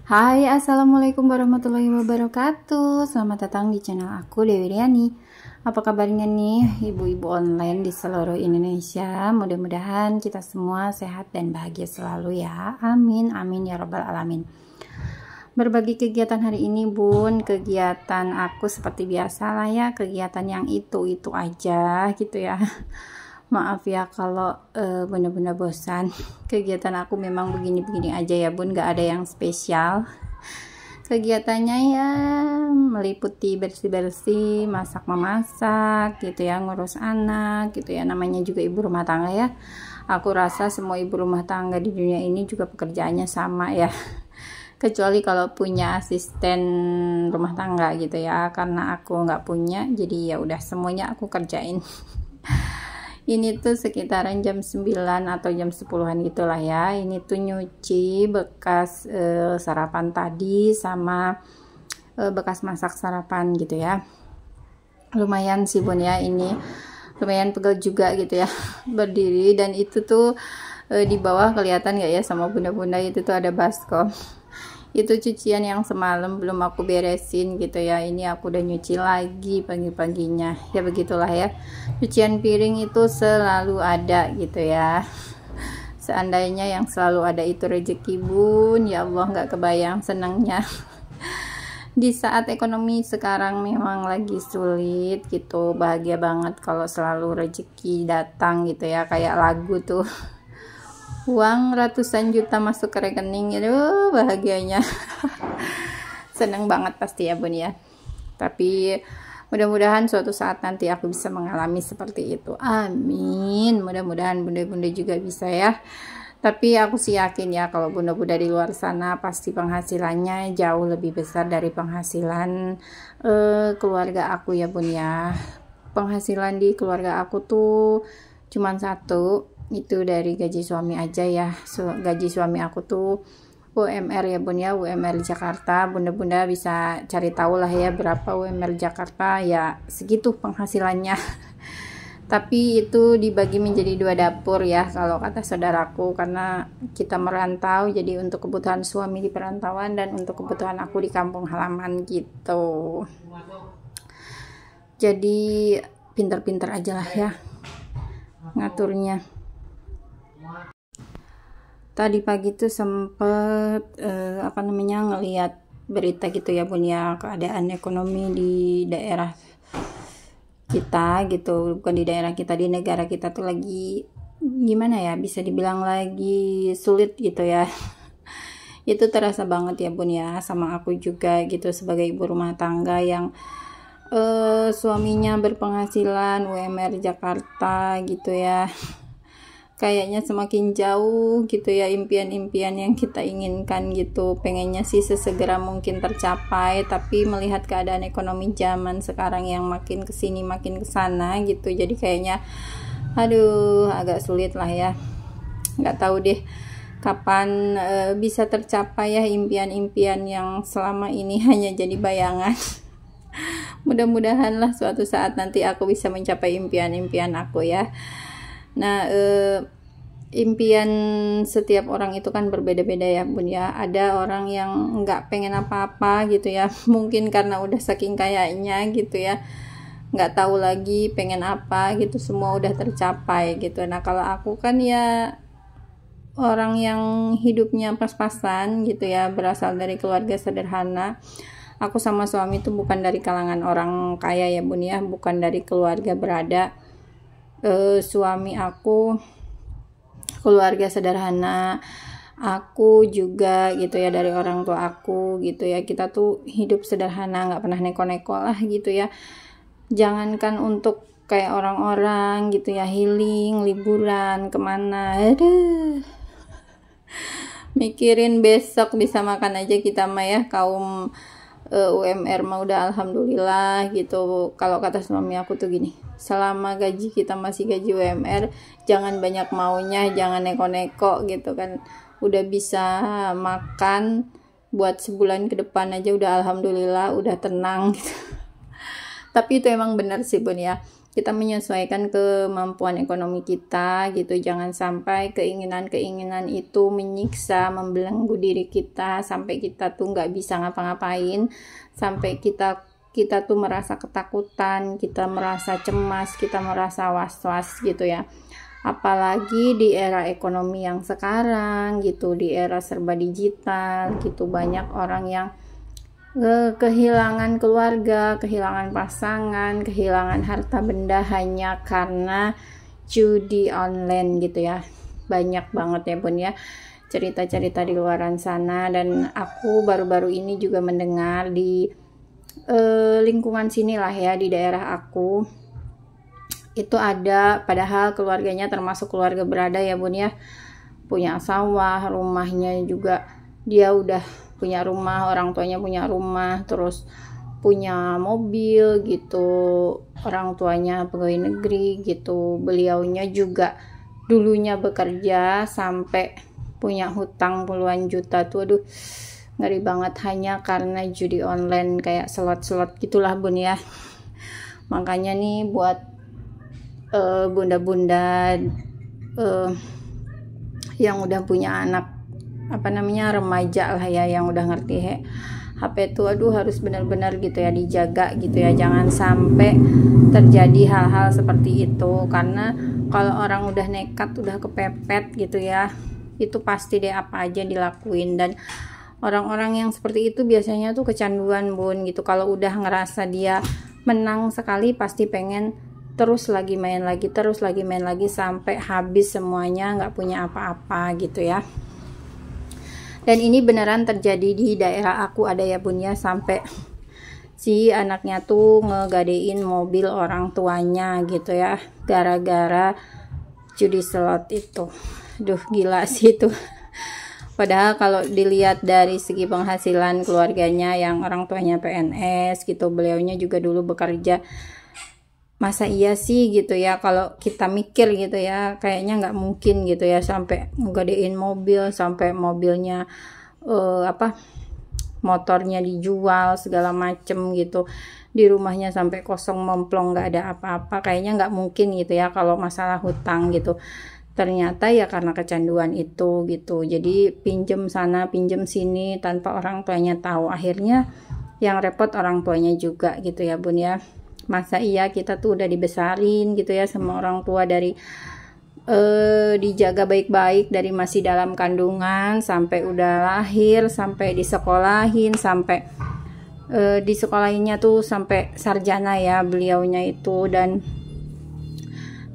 Hai, assalamualaikum warahmatullahi wabarakatuh. Selamat datang di channel aku, Dewi Riani. Apa kabarnya nih ibu-ibu online di seluruh Indonesia? Mudah-mudahan kita semua sehat dan bahagia selalu ya. Amin, amin ya robbal alamin. Berbagi kegiatan hari ini bun, kegiatan aku seperti biasa lah ya, kegiatan yang itu aja gitu ya. Maaf ya kalau bener-bener bosan. Kegiatan aku memang begini-begini aja ya bun, gak ada yang spesial. Kegiatannya ya meliputi bersih-bersih, masak-memasak gitu ya, ngurus anak gitu ya, namanya juga ibu rumah tangga ya. Aku rasa semua ibu rumah tangga di dunia ini juga pekerjaannya sama ya, kecuali kalau punya asisten rumah tangga gitu ya. Karena aku nggak punya, jadi ya udah semuanya aku kerjain. Ini tuh sekitaran jam 9 atau jam 10-an gitulah ya. Ini tuh nyuci bekas sarapan tadi sama bekas masak sarapan gitu ya. Lumayan sih bun ya, ini lumayan pegel juga gitu ya berdiri. Dan itu tuh di bawah kelihatan gak ya sama bunda-bunda, itu tuh ada baskom. Itu cucian yang semalam belum aku beresin gitu ya. Ini aku udah nyuci lagi pagi-paginya. Ya begitulah ya, cucian piring itu selalu ada gitu ya. Seandainya yang selalu ada itu rezeki bun, ya Allah nggak kebayang senangnya. Di saat ekonomi sekarang memang lagi sulit gitu, bahagia banget kalau selalu rezeki datang gitu ya. Kayak lagu tuh, uang ratusan juta masuk ke rekening, aduh bahagianya. Seneng banget pasti ya bun ya. Tapi mudah-mudahan suatu saat nanti aku bisa mengalami seperti itu, amin. Mudah-mudahan bunda-bunda juga bisa ya. Tapi aku sih yakin ya kalau bunda-bunda di luar sana pasti penghasilannya jauh lebih besar dari penghasilan keluarga aku ya bun ya. Penghasilan di keluarga aku tuh cuman satu, itu dari gaji suami aja ya. Gaji suami aku tuh UMR ya bun ya, UMR Jakarta. Bunda-bunda bisa cari tahu lah ya berapa UMR Jakarta, ya segitu penghasilannya. Tapi itu dibagi menjadi 2 dapur ya kalau kata saudaraku, karena kita merantau, jadi untuk kebutuhan suami di perantauan dan untuk kebutuhan aku di kampung halaman gitu. Jadi pinter-pinter aja lah ya ngaturnya. Tadi pagi tuh sempet ngelihat berita gitu ya bun ya, keadaan ekonomi di daerah kita gitu, bukan di daerah kita, di negara kita tuh lagi gimana ya, bisa dibilang lagi sulit gitu ya. Itu terasa banget ya bun ya, sama aku juga gitu sebagai ibu rumah tangga yang suaminya berpenghasilan UMR Jakarta gitu ya. Kayaknya semakin jauh gitu ya impian-impian yang kita inginkan gitu, pengennya sih sesegera mungkin tercapai, tapi melihat keadaan ekonomi zaman sekarang yang makin kesini makin kesana gitu, jadi kayaknya aduh agak sulit lah ya. Nggak tahu deh kapan bisa tercapai ya impian-impian yang selama ini hanya jadi bayangan. Mudah-mudahan lah suatu saat nanti aku bisa mencapai impian-impian aku ya. Nah, impian setiap orang itu kan berbeda-beda ya bun ya. Ada orang yang nggak pengen apa-apa gitu ya, mungkin karena udah saking kayaknya gitu ya, nggak tahu lagi pengen apa gitu, semua udah tercapai gitu. Nah kalau aku kan ya orang yang hidupnya pas-pasan gitu ya, berasal dari keluarga sederhana. Aku sama suami itu bukan dari kalangan orang kaya ya bun ya, bukan dari keluarga berada. Suami aku keluarga sederhana, aku juga gitu ya, dari orang tua aku gitu ya. Kita tuh hidup sederhana, nggak pernah neko-neko lah gitu ya. Jangankan untuk kayak orang-orang gitu ya, healing, liburan kemana, aduh, mikirin besok bisa makan aja kita mah ya, kaum UMR mah udah alhamdulillah gitu. Kalau kata suami aku tuh gini, selama gaji kita masih gaji UMR, jangan banyak maunya, jangan neko-neko gitu kan. Udah bisa makan buat sebulan ke depan aja udah alhamdulillah, udah tenang gitu. Tapi itu emang benar sih bun ya, kita menyesuaikan kemampuan ekonomi kita gitu. Jangan sampai keinginan-keinginan itu menyiksa, membelenggu diri kita sampai kita tuh nggak bisa ngapa-ngapain, sampai kita tuh merasa ketakutan, kita merasa cemas, kita merasa was-was gitu ya. Apalagi di era ekonomi yang sekarang gitu, di era serba digital gitu, banyak orang yang kehilangan keluarga, kehilangan pasangan, kehilangan harta benda hanya karena judi online gitu ya. Banyak banget ya Bun ya cerita-cerita di luaran sana, dan aku baru-baru ini juga mendengar di lingkungan sini lah ya, di daerah aku itu ada, padahal keluarganya termasuk keluarga berada ya Bun ya, punya sawah, rumahnya juga dia udah punya rumah, orang tuanya punya rumah, terus punya mobil gitu, orang tuanya pegawai negeri gitu, beliaunya juga dulunya bekerja sampai punya hutang puluhan juta tuh, aduh ngeri banget, hanya karena judi online kayak slot-slot gitulah Bun ya. Makanya nih buat bunda-bunda yang udah punya anak remaja lah ya, yang udah ngerti HP itu aduh harus benar-benar gitu ya dijaga gitu ya, jangan sampai terjadi hal-hal seperti itu, karena kalau orang udah nekat, udah kepepet gitu ya, itu pasti deh apa aja dilakuin. Dan orang-orang yang seperti itu biasanya tuh kecanduan Bun gitu, kalau udah ngerasa dia menang sekali pasti pengen terus lagi main lagi, sampai habis semuanya, nggak punya apa-apa gitu ya. Dan ini beneran terjadi di daerah aku ada ya Bun ya, sampai si anaknya tuh ngegadein mobil orang tuanya gitu ya, gara-gara judi slot itu. Duh gila sih itu. Padahal kalau dilihat dari segi penghasilan keluarganya yang orang tuanya PNS gitu, beliaunya juga dulu bekerja, masa iya sih gitu ya, kalau kita mikir gitu ya, kayaknya nggak mungkin gitu ya sampai ngegadein mobil, sampai mobilnya motornya dijual segala macem gitu, di rumahnya sampai kosong memplong, nggak ada apa-apa, kayaknya nggak mungkin gitu ya kalau masalah hutang gitu. Ternyata ya karena kecanduan itu gitu, jadi pinjem sana pinjem sini tanpa orang tuanya tahu, akhirnya yang repot orang tuanya juga gitu ya Bun ya. Masa iya kita tuh udah dibesarin gitu ya sama orang tua, dari dijaga baik-baik dari masih dalam kandungan sampai udah lahir, sampai disekolahin, sampai disekolahinnya tuh sampai sarjana ya beliaunya itu, dan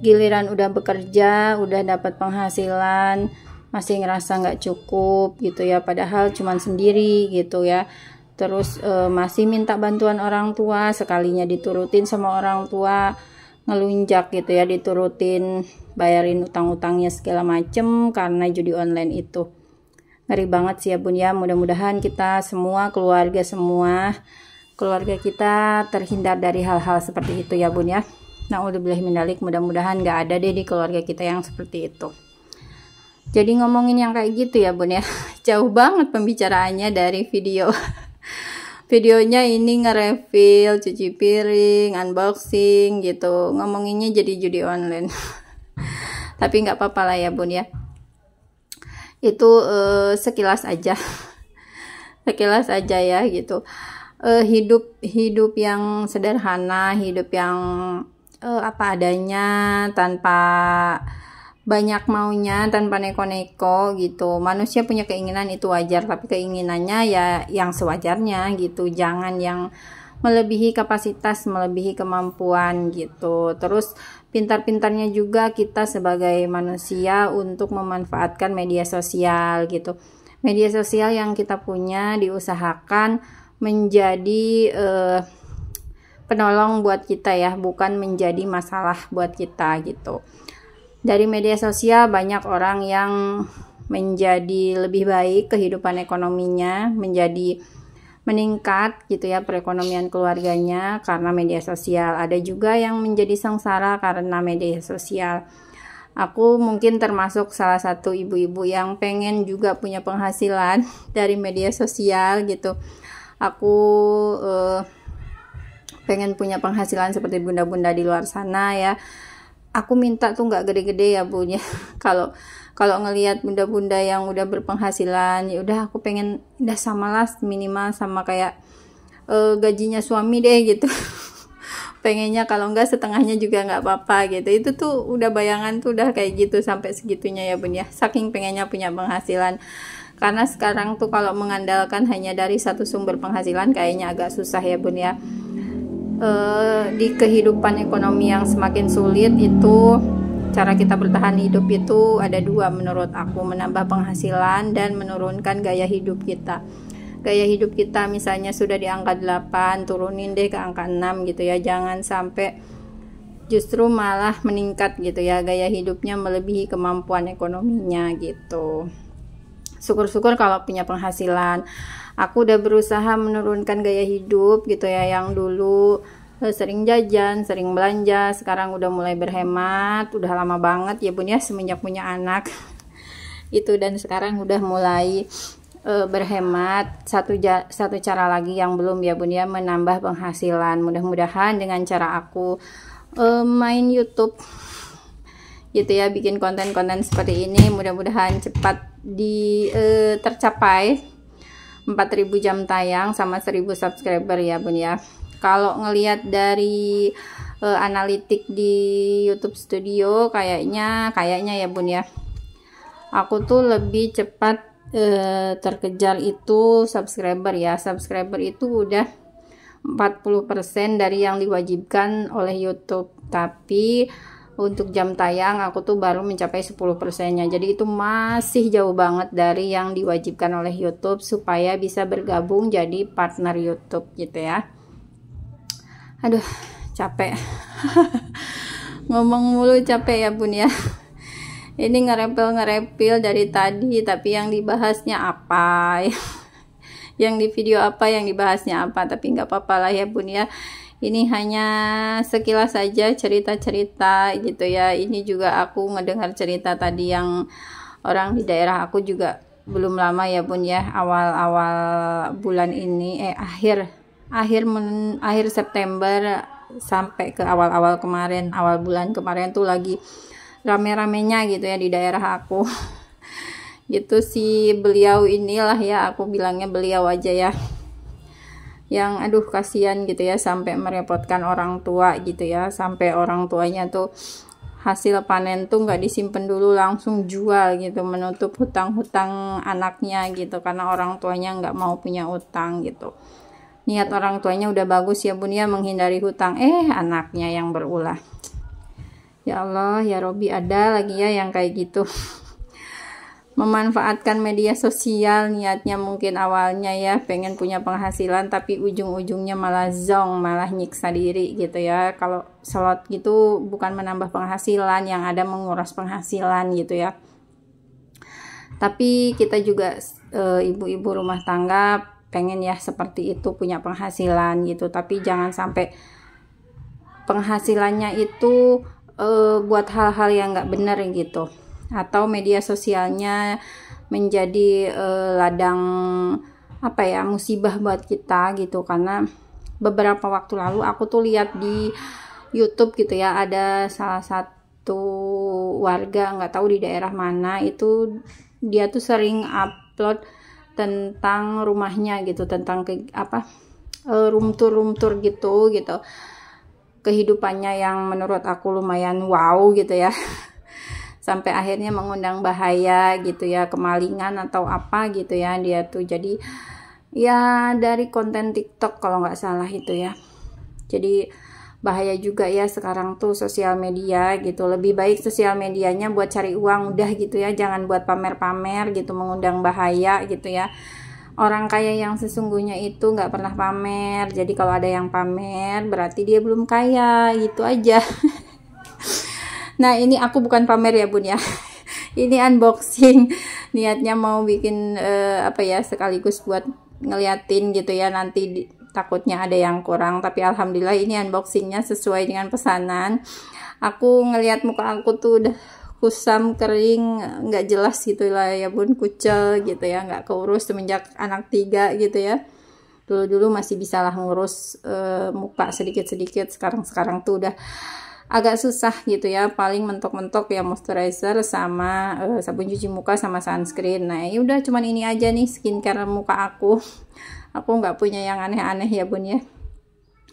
giliran udah bekerja, udah dapat penghasilan, masih ngerasa nggak cukup gitu ya, padahal cuman sendiri gitu ya. Terus masih minta bantuan orang tua, sekalinya diturutin sama orang tua ngelunjak gitu ya, diturutin bayarin utang-utangnya segala macem karena judi online itu. Ngeri banget sih ya Bun ya. Mudah-mudahan kita semua, keluarga kita terhindar dari hal-hal seperti itu ya Bun ya. Na'udzubillahi min dzalik, mudah-mudahan nggak ada deh di keluarga kita yang seperti itu. Jadi ngomongin yang kayak gitu ya Bun ya, jauh banget pembicaraannya dari video. Videonya ini nge-reveal, cuci piring, unboxing gitu, ngomonginnya jadi judi online. Tapi nggak apa-apa lah ya Bun ya, itu sekilas aja ya gitu. Hidup yang sederhana, hidup yang apa adanya, tanpa banyak maunya, tanpa neko-neko gitu. Manusia punya keinginan itu wajar, tapi keinginannya ya yang sewajarnya gitu, jangan yang melebihi kapasitas, melebihi kemampuan gitu. Terus pintar-pintarnya juga kita sebagai manusia untuk memanfaatkan media sosial gitu. Media sosial yang kita punya diusahakan menjadi penolong buat kita ya, bukan menjadi masalah buat kita gitu. Dari media sosial banyak orang yang menjadi lebih baik kehidupan ekonominya, menjadi meningkat gitu ya perekonomian keluarganya karena media sosial. Ada juga yang menjadi sengsara karena media sosial. Aku mungkin termasuk salah satu ibu-ibu yang pengen juga punya penghasilan dari media sosial gitu. Aku pengen punya penghasilan seperti bunda-bunda di luar sana ya. Aku minta tuh nggak gede-gede ya Bun ya. Kalau ngelihat bunda-bunda yang udah berpenghasilan, ya udah aku pengen udah samalah minimal sama kayak gajinya suami deh gitu. Pengennya kalau enggak setengahnya juga nggak apa-apa gitu. Itu tuh udah bayangan tuh udah kayak gitu sampai segitunya ya Bun ya. Saking pengennya punya penghasilan. Karena sekarang tuh kalau mengandalkan hanya dari satu sumber penghasilan kayaknya agak susah ya Bun ya. Di kehidupan ekonomi yang semakin sulit itu, cara kita bertahan hidup itu ada dua menurut aku, menambah penghasilan dan menurunkan gaya hidup kita. Gaya hidup kita misalnya sudah di angka 8, turunin deh ke angka 6 gitu ya. Jangan sampai justru malah meningkat gitu ya, gaya hidupnya melebihi kemampuan ekonominya gitu. Syukur-syukur kalau punya penghasilan. Aku udah berusaha menurunkan gaya hidup gitu ya, yang dulu sering jajan, sering belanja, sekarang udah mulai berhemat. Udah lama banget ya Bun ya semenjak punya anak itu, dan sekarang udah mulai berhemat. Satu cara lagi yang belum ya Bun ya, menambah penghasilan. Mudah-mudahan dengan cara aku main YouTube gitu ya, bikin konten-konten seperti ini, mudah-mudahan cepat tercapai 4.000 jam tayang sama 1.000 subscriber ya Bun ya. Kalau ngelihat dari analitik di YouTube Studio kayaknya ya Bun ya, aku tuh lebih cepat terkejar itu subscriber ya. Subscriber itu udah 40% dari yang diwajibkan oleh YouTube, tapi untuk jam tayang aku tuh baru mencapai 10%-nya. Jadi itu masih jauh banget dari yang diwajibkan oleh YouTube supaya bisa bergabung jadi partner YouTube gitu ya. Aduh, capek. Ngomong mulu capek ya Bun ya. Ini ngerepil dari tadi, tapi yang dibahasnya apa? Yang di video apa, yang dibahasnya apa? Tapi nggak apa-apa lah ya Bun ya. Ini hanya sekilas saja cerita-cerita gitu ya. Ini juga aku ngedengar cerita tadi yang orang di daerah aku juga belum lama ya Bun ya. Awal-awal bulan ini, akhir September sampai ke awal-awal kemarin, awal bulan kemarin tuh lagi rame-ramenya gitu ya di daerah aku. Gitu si beliau inilah ya, aku bilangnya beliau aja ya, yang aduh kasihan gitu ya, sampai merepotkan orang tua gitu ya, sampai orang tuanya tuh hasil panen tuh nggak disimpan dulu, langsung jual gitu, menutup hutang-hutang anaknya gitu, karena orang tuanya nggak mau punya utang gitu. Niat orang tuanya udah bagus ya Bun ya, menghindari hutang, anaknya yang berulah. Ya Allah ya Robi, ada lagi ya yang kayak gitu. Memanfaatkan media sosial, niatnya mungkin awalnya ya pengen punya penghasilan, tapi ujung-ujungnya malah zong, malah nyiksa diri gitu ya. Kalau slot gitu bukan menambah penghasilan, yang ada menguras penghasilan gitu ya. Tapi kita juga ibu-ibu rumah tangga pengen ya seperti itu, punya penghasilan gitu, tapi jangan sampai penghasilannya itu buat hal-hal yang nggak bener gitu, atau media sosialnya menjadi ladang apa ya, musibah buat kita gitu. Karena beberapa waktu lalu aku tuh lihat di YouTube gitu ya, ada salah satu warga, nggak tahu di daerah mana itu, dia tuh sering upload tentang rumahnya gitu, tentang room tour gitu kehidupannya, yang menurut aku lumayan wow gitu ya. Sampai akhirnya mengundang bahaya gitu ya, kemalingan atau apa gitu ya dia tuh. Jadi ya dari konten TikTok kalau nggak salah itu ya. Jadi bahaya juga ya sekarang tuh sosial media gitu. Lebih baik sosial medianya buat cari uang udah gitu ya, jangan buat pamer-pamer gitu, mengundang bahaya gitu ya. Orang kaya yang sesungguhnya itu nggak pernah pamer. Jadi kalau ada yang pamer berarti dia belum kaya gitu aja. Nah ini aku bukan pamer ya Bun ya. Ini unboxing, niatnya mau bikin sekaligus buat ngeliatin gitu ya, nanti takutnya ada yang kurang, tapi alhamdulillah ini unboxingnya sesuai dengan pesanan. Aku ngeliat muka aku tuh udah kusam, kering, nggak jelas gitu lah ya Bun, kucel gitu ya, nggak keurus semenjak anak 3 gitu ya. Dulu masih bisa lah ngurus muka sedikit-sedikit, sekarang tuh udah agak susah gitu ya. Paling mentok-mentok ya moisturizer sama sabun cuci muka sama sunscreen. Nah ya udah cuman ini aja nih skincare muka aku. Aku nggak punya yang aneh-aneh ya bun ya.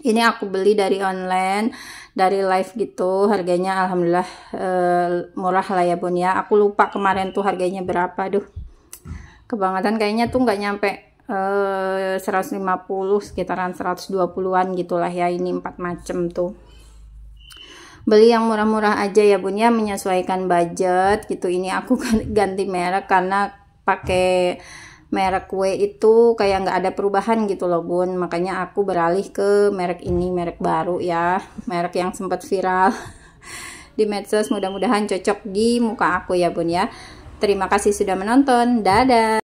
Ini aku beli dari online, dari live gitu, harganya alhamdulillah murah lah ya bun ya. Aku lupa kemarin tuh harganya berapa, duh kebangetan, kayaknya tuh nggak nyampe 150, sekitaran 120-an gitulah ya. Ini 4 macem tuh. Beli yang murah-murah aja ya bun ya, menyesuaikan budget gitu. Ini aku ganti merek karena pakai merek W itu kayak nggak ada perubahan gitu loh bun, makanya aku beralih ke merek ini, merek baru ya, merek yang sempat viral di medsos. Mudah-mudahan cocok di muka aku ya bun ya. Terima kasih sudah menonton, dadah.